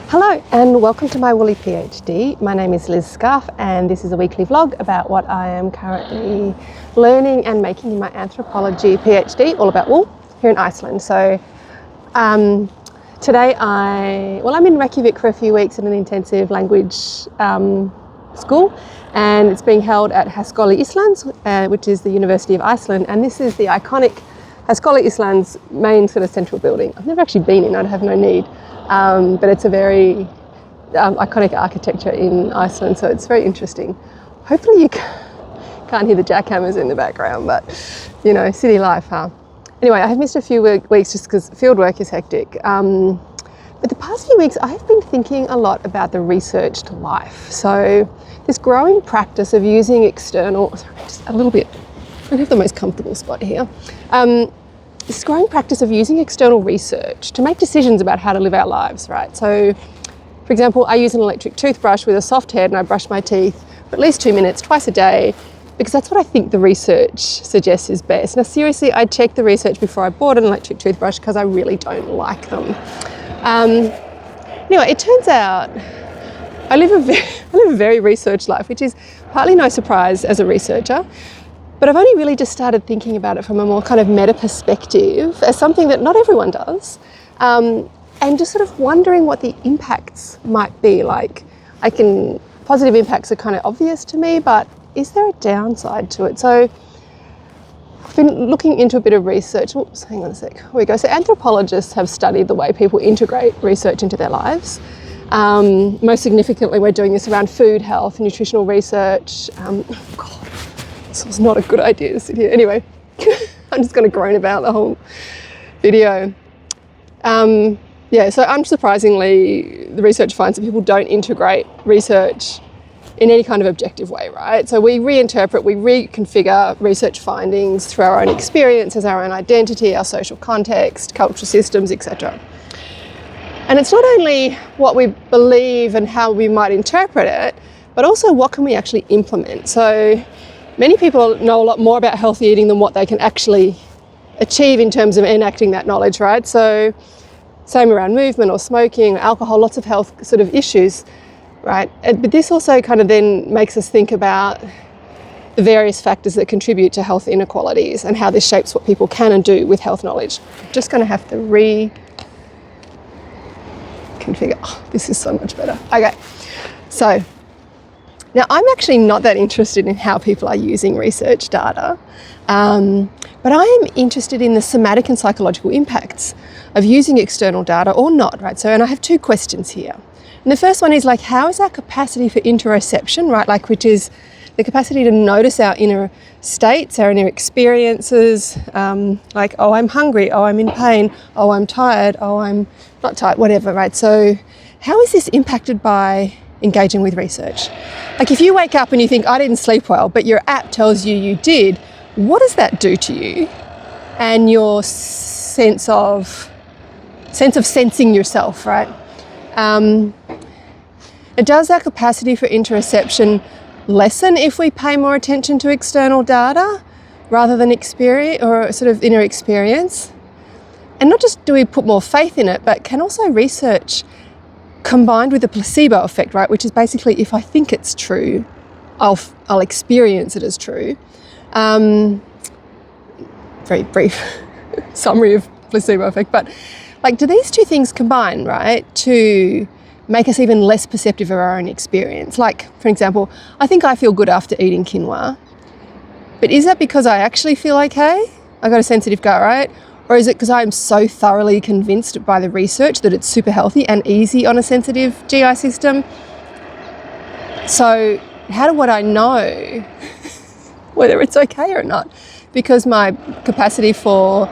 Hello and welcome to my Woolly PhD. My name is Liz Scarf and this is a weekly vlog about what I am currently learning and making in my anthropology PhD, all about wool, here in Iceland. So today I'm in Reykjavik for a few weeks in an intensive language school, and it's being held at Háskóli Íslands, which is the University of Iceland, and this is the iconic Háskóli Íslands main sort of central building. I've never actually been in, I'd have no need. But it's a very iconic architecture in Iceland, so it's very interesting. Hopefully you can't hear the jackhammers in the background, but you know, city life, huh? Anyway, I have missed a few weeks just because field work is hectic. But the past few weeks I've been thinking a lot about the researched life. So this growing practice of using external, sorry, just a little bit, I don't have the most comfortable spot here. This growing practice of using external research to make decisions about how to live our lives, right? So, for example, I use an electric toothbrush with a soft head and I brush my teeth for at least 2 minutes twice a day because that's what I think the research suggests is best. Now, seriously, I checked the research before I bought an electric toothbrush because I really don't like them. Anyway, it turns out I live a very researched life, which is partly no surprise as a researcher. But I've only really just started thinking about it from a more kind of meta perspective as something that not everyone does, and just sort of wondering what the impacts might be. Like, positive impacts are kind of obvious to me, but is there a downside to it? So I've been looking into a bit of research. Oops, hang on a sec. Here we go. So anthropologists have studied the way people integrate research into their lives. Most significantly, we're doing this around food, health, nutritional research. This was not a good idea to sit here. Anyway, I'm just going to groan about the whole video. So unsurprisingly, the research finds that people don't integrate research in any kind of objective way, right? So we reinterpret, we reconfigure research findings through our own experiences, our own identity, our social context, cultural systems, etc. And it's not only what we believe and how we might interpret it, but also what can we actually implement. So many people know a lot more about healthy eating than what they can actually achieve in terms of enacting that knowledge, right? So same around movement or smoking, or alcohol, lots of health sort of issues, right? But this also kind of then makes us think about the various factors that contribute to health inequalities and how this shapes what people can and do with health knowledge. I'm just going to have to reconfigure. Oh, this is so much better. Okay, so now, I'm actually not that interested in how people are using research data, but I am interested in the somatic and psychological impacts of using external data or not, right? So, and I have two questions here. And the first one is like, how is our capacity for interoception, right? Like, which is the capacity to notice our inner states, our inner experiences, like, oh, I'm hungry, oh, I'm in pain, oh, I'm tired, oh, I'm not tired, whatever, right? So how is this impacted by engaging with research? Like, if you wake up and you think, I didn't sleep well, but your app tells you you did, what does that do to you and your sense of sensing yourself, right? Does our capacity for interoception lessen if we pay more attention to external data rather than experience or sort of inner experience? And not just do we put more faith in it, but can also research combined with the placebo effect, right, which is basically if I think it's true, I'll experience it as true. Very brief summary of placebo effect, but like, do these two things combine, right, to make us even less perceptive of our own experience? Like, for example, I think I feel good after eating quinoa, but is that because I actually feel okay? I got a sensitive gut, right? Or is it because I'm so thoroughly convinced by the research that it's super healthy and easy on a sensitive GI system? So how would I know whether it's okay or not? Because my capacity for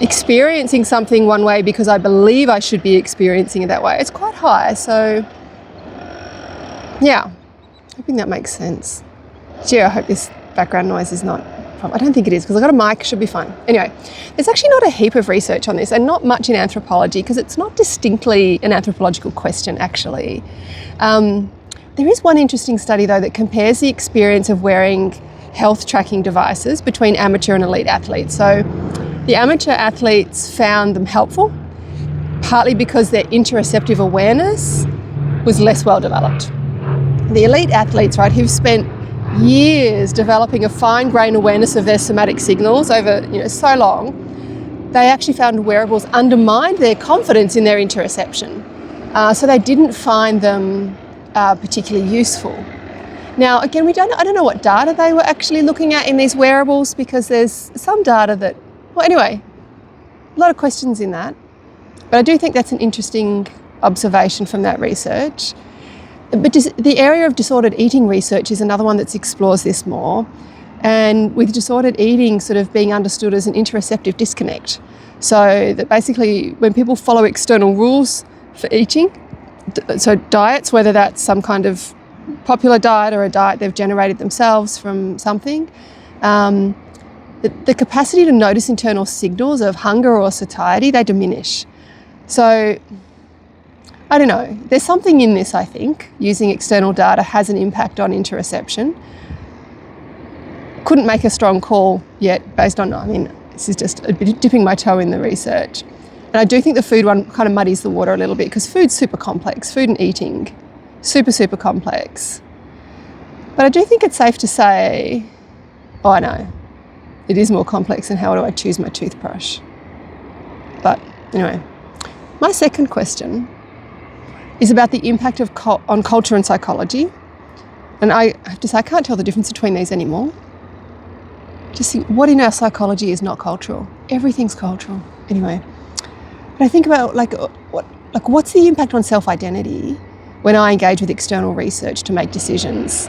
experiencing something one way because I believe I should be experiencing it that way, it's quite high. So yeah, hoping that makes sense. Gee, I hope this background noise is not, I don't think it is because I've got a mic, should be fine. Anyway, there's actually not a heap of research on this and not much in anthropology because it's not distinctly an anthropological question actually. There is one interesting study though that compares the experience of wearing health tracking devices between amateur and elite athletes. So the amateur athletes found them helpful, partly because their interoceptive awareness was less well developed. The elite athletes, right, who've spent years developing a fine-grained awareness of their somatic signals over, so long, they actually found wearables undermined their confidence in their interoception. So they didn't find them particularly useful. Now, again, I don't know what data they were actually looking at in these wearables, because there's some data that, well, anyway, a lot of questions in that. But I do think that's an interesting observation from that research. But the area of disordered eating research is another one that explores this more. And with disordered eating sort of being understood as an interoceptive disconnect. So that basically when people follow external rules for eating, so diets, whether that's some kind of popular diet or a diet they've generated themselves from something, the capacity to notice internal signals of hunger or satiety, they diminish. So I don't know, there's something in this, I think. Using external data has an impact on interoception. Couldn't make a strong call yet based on, this is just a bit dipping my toe in the research. And I do think the food one kind of muddies the water a little bit, because food's super complex, food and eating, super, super complex. But I do think it's safe to say, I know, it is more complex than how do I choose my toothbrush. But anyway, my second question is about the impact of on culture and psychology. And I have to say, I can't tell the difference between these anymore. Just think, what in our psychology is not cultural? Everything's cultural. Anyway, but I think about what's the impact on self-identity when I engage with external research to make decisions?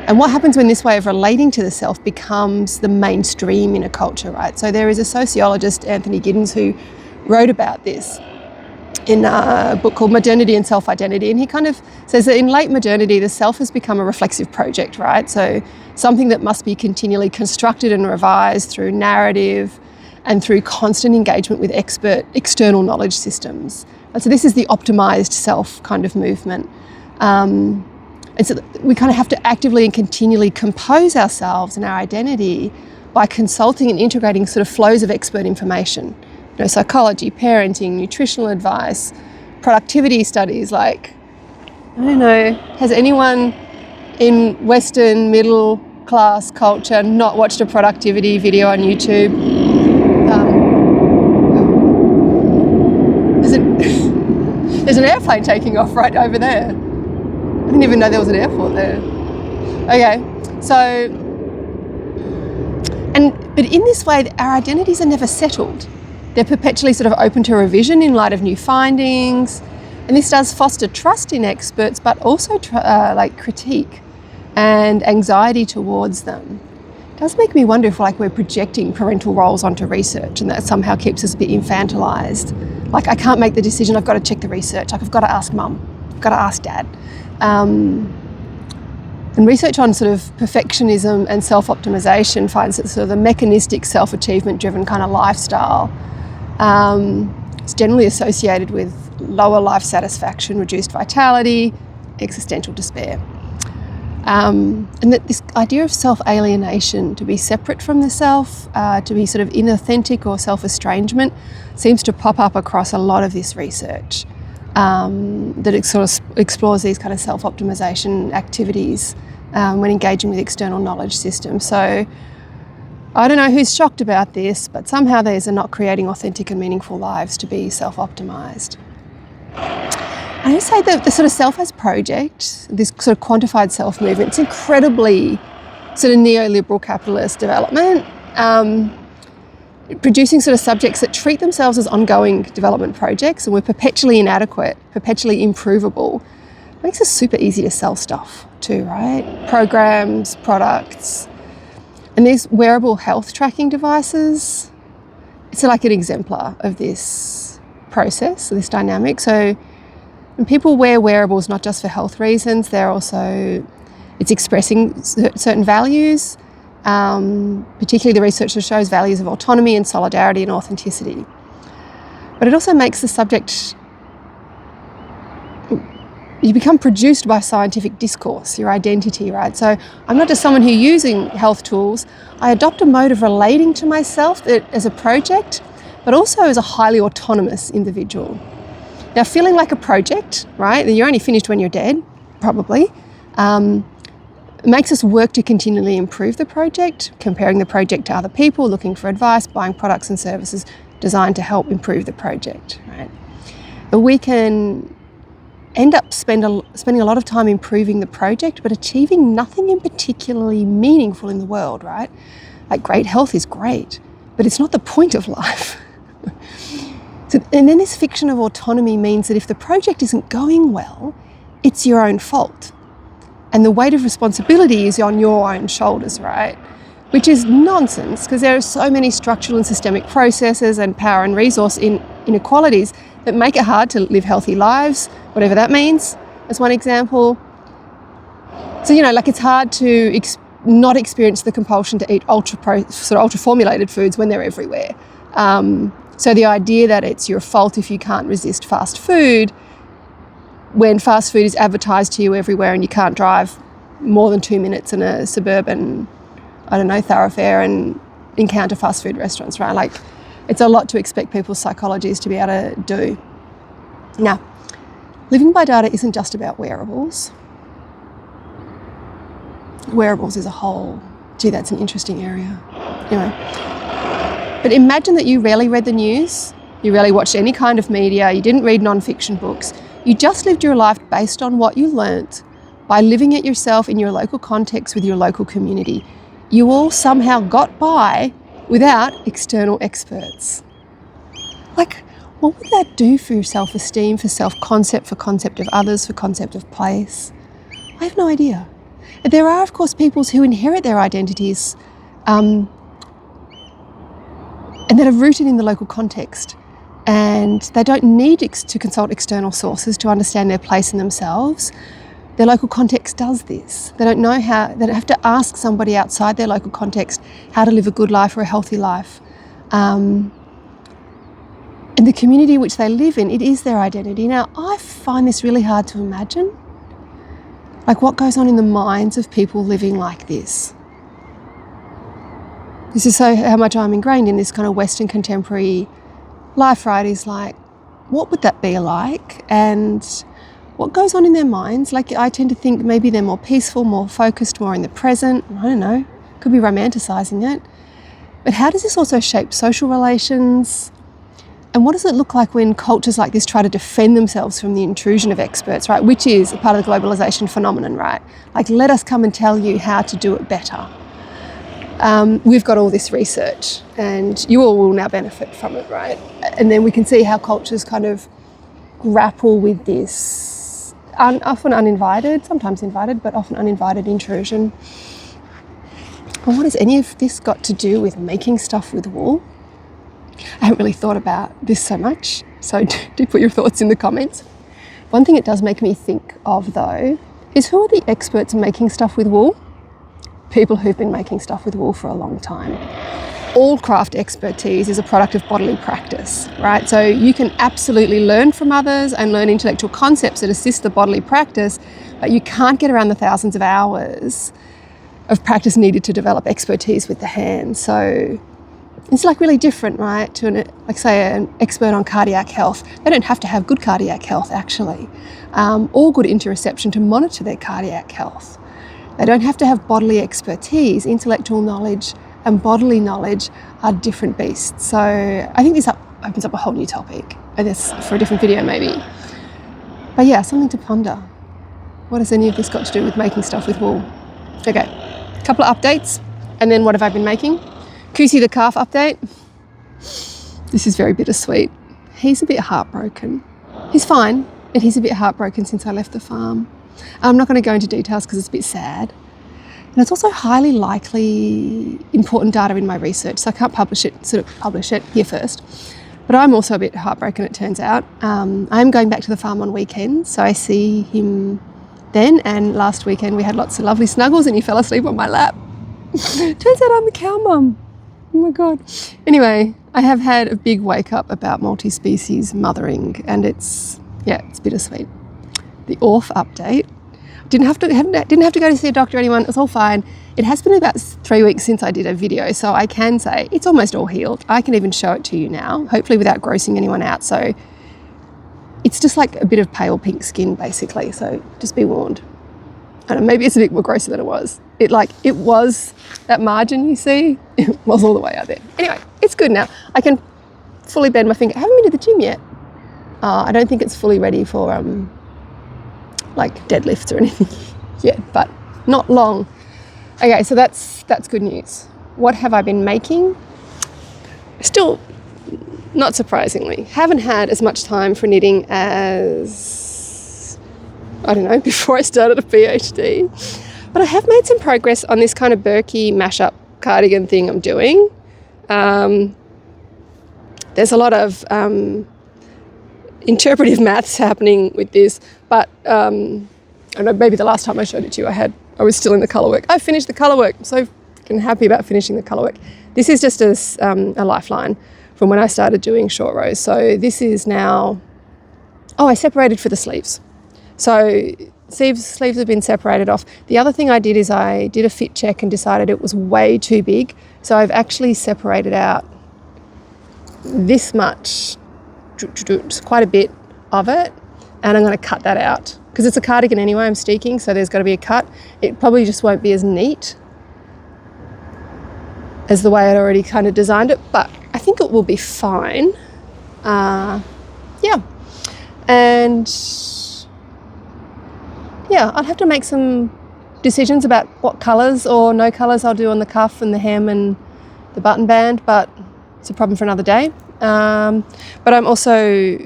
And what happens when this way of relating to the self becomes the mainstream in a culture, right? So there is a sociologist, Anthony Giddens, who wrote about this in a book called Modernity and Self-Identity. And he kind of says that in late modernity, the self has become a reflexive project, right? So something that must be continually constructed and revised through narrative and through constant engagement with expert external knowledge systems. And so this is the optimized self kind of movement. And so we kind of have to actively and continually compose ourselves and our identity by consulting and integrating sort of flows of expert information. Psychology, parenting, nutritional advice, productivity studies. Like, I don't know, has anyone in Western middle class culture not watched a productivity video on YouTube? There's an airplane taking off right over there. I didn't even know there was an airport there. Okay, so, but in this way, our identities are never settled. They're perpetually sort of open to revision in light of new findings. And this does foster trust in experts, but also critique and anxiety towards them. It does make me wonder if we're projecting parental roles onto research, and that somehow keeps us a bit infantilized. Like, I can't make the decision, I've got to check the research. Like, I've got to ask mum, I've got to ask dad. And research on sort of perfectionism and self-optimization finds that sort of the mechanistic self-achievement driven kind of lifestyle is generally associated with lower life satisfaction, reduced vitality, existential despair. And that this idea of self-alienation, to be separate from the self, to be sort of inauthentic or self-estrangement, seems to pop up across a lot of this research that it sort of explores these kind of self-optimization activities when engaging with external knowledge systems. So I don't know who's shocked about this, but somehow these are not creating authentic and meaningful lives to be self-optimized. I would say that the sort of self as project, this sort of quantified self movement, it's incredibly sort of neoliberal capitalist development, producing sort of subjects that treat themselves as ongoing development projects, and we're perpetually inadequate, perpetually improvable. It makes it super easy to sell stuff too, right? Programs, products. And these wearable health tracking devices, it's like an exemplar of this process, this dynamic. So when people wear wearables, not just for health reasons, it's expressing certain values, particularly the research that shows values of autonomy and solidarity and authenticity. But it also makes the subject, you become produced by scientific discourse, your identity, right? So I'm not just someone who's using health tools, I adopt a mode of relating to myself as a project, but also as a highly autonomous individual. Now, feeling like a project, right, that you're only finished when you're dead, probably, makes us work to continually improve the project, comparing the project to other people, looking for advice, buying products and services designed to help improve the project, right? But we can end up spending a lot of time improving the project, but achieving nothing in particularly meaningful in the world, right? Like, great health is great, but it's not the point of life. And then this fiction of autonomy means that if the project isn't going well, it's your own fault. And the weight of responsibility is on your own shoulders, right? Which is nonsense, because there are so many structural and systemic processes and power and resource inequalities that make it hard to live healthy lives, whatever that means, as one example. So, like, it's hard to not experience the compulsion to eat ultra-formulated foods when they're everywhere. So the idea that it's your fault if you can't resist fast food, when fast food is advertised to you everywhere and you can't drive more than 2 minutes in a suburban, thoroughfare and encounter fast food restaurants, right? Like, it's a lot to expect people's psychologies to be able to do. Now, living by data isn't just about wearables. Wearables is a whole, that's an interesting area. Anyway. But imagine that you rarely read the news, you rarely watched any kind of media, you didn't read non-fiction books, you just lived your life based on what you learnt by living it yourself in your local context with your local community. You all somehow got by without external experts. Like, what would that do for your self-esteem, for self-concept, for concept of others, for concept of place? I have no idea. There are, of course, peoples who inherit their identities and that are rooted in the local context, and they don't need to consult external sources to understand their place in themselves. Their local context does this. They don't have to ask somebody outside their local context how to live a good life or a healthy life. And the community which they live in, it is their identity. Now, I find this really hard to imagine. Like, what goes on in the minds of people living like this? This is how much I'm ingrained in this kind of Western contemporary life, right? Is like, what would that be like? And what goes on in their minds? Like, I tend to think maybe they're more peaceful, more focused, more in the present. I don't know. Could be romanticising it. But how does this also shape social relations? And what does it look like when cultures like this try to defend themselves from the intrusion of experts, right? Which is a part of the globalisation phenomenon, right? Like, let us come and tell you how to do it better. We've got all this research and you all will now benefit from it, right? And then we can see how cultures kind of grapple with this, often uninvited, sometimes invited, but often uninvited intrusion. And what has any of this got to do with making stuff with wool? I haven't really thought about this so much, so do put your thoughts in the comments. One thing it does make me think of, though, is who are the experts in making stuff with wool? People who've been making stuff with wool for a long time. All craft expertise is a product of bodily practice, right? So you can absolutely learn from others and learn intellectual concepts that assist the bodily practice, but you can't get around the thousands of hours of practice needed to develop expertise with the hands. So it's like really different, right, to an expert on cardiac health. They don't have to have good cardiac health, actually, or good interoception to monitor their cardiac health. They don't have to have bodily expertise. Intellectual knowledge and bodily knowledge are different beasts. So I think this opens up a whole new topic, and that's for a different video maybe. But yeah, something to ponder. What has any of this got to do with making stuff with wool? Okay, a couple of updates, and then what have I been making? Kusi the calf update. This is very bittersweet. He's a bit heartbroken. He's fine, but he's a bit heartbroken since I left the farm. I'm not going to go into details because it's a bit sad. And it's also highly likely important data in my research, so I can't publish it here first. But I'm also a bit heartbroken, it turns out. I'm going back to the farm on weekends, so I see him then. And last weekend we had lots of lovely snuggles and he fell asleep on my lap. Turns out I'm the cow mum. Oh my God. Anyway, I have had a big wake up about multi-species mothering, and it's bittersweet. The ORF update. Didn't have to go to see a doctor or anyone. It's all fine. It has been about 3 weeks since I did a video, so I can say it's almost all healed. I can even show it to you now, hopefully without grossing anyone out. So it's just like a bit of pale pink skin basically, so just be warned. I don't know, maybe it's a bit more grosser than it was. It was, that margin you see, it was all the way out there. Anyway, it's good now. I can fully bend my finger. I haven't been to the gym yet. I don't think it's fully ready for like deadlifts or anything yet, but not long. Okay, so that's good news. What have I been making? Still, not surprisingly, haven't had as much time for knitting as, I don't know, before I started a PhD. But I have made some progress on this kind of Berkey mashup cardigan thing I'm doing. There's a lot of interpretive maths happening with this, but I don't know, maybe the last time I showed it to you, I was still in the colour work. I finished the colour work. I'm so fucking happy about finishing the colour work. This is just a lifeline from when I started doing short rows. So this is now, I separated for the sleeves. So sleeves have been separated off. The other thing I did is I did a fit check and decided it was way too big. So I've actually separated out this much, quite a bit of it, and I'm going to cut that out because it's a cardigan anyway. I'm steeking, so there's got to be a cut. It probably just won't be as neat as the way I'd already kind of designed it, but I think it will be fine. I'll have to make some decisions about what colours or no colours I'll do on the cuff and the hem and the button band, but it's a problem for another day. But I'm also,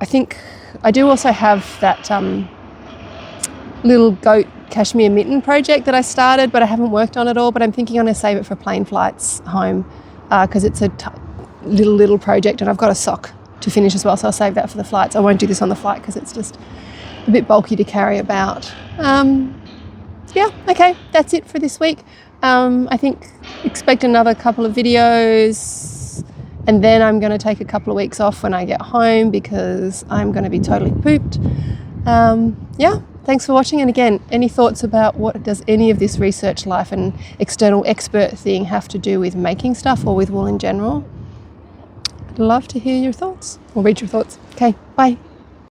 I think I do also have that little goat cashmere mitten project that I started, but I haven't worked on it all, but I'm thinking I'm going to save it for plane flights home because it's a little project, and I've got a sock to finish as well, so I'll save that for the flights. I won't do this on the flight because it's just a bit bulky to carry about. Okay, that's it for this week. I think expect another couple of videos, and then I'm going to take a couple of weeks off when I get home because I'm going to be totally pooped. Thanks for watching, and again, any thoughts about what does any of this research life and external expert thing have to do with making stuff or with wool in general? I'd love to hear your thoughts or read your thoughts. Okay, bye.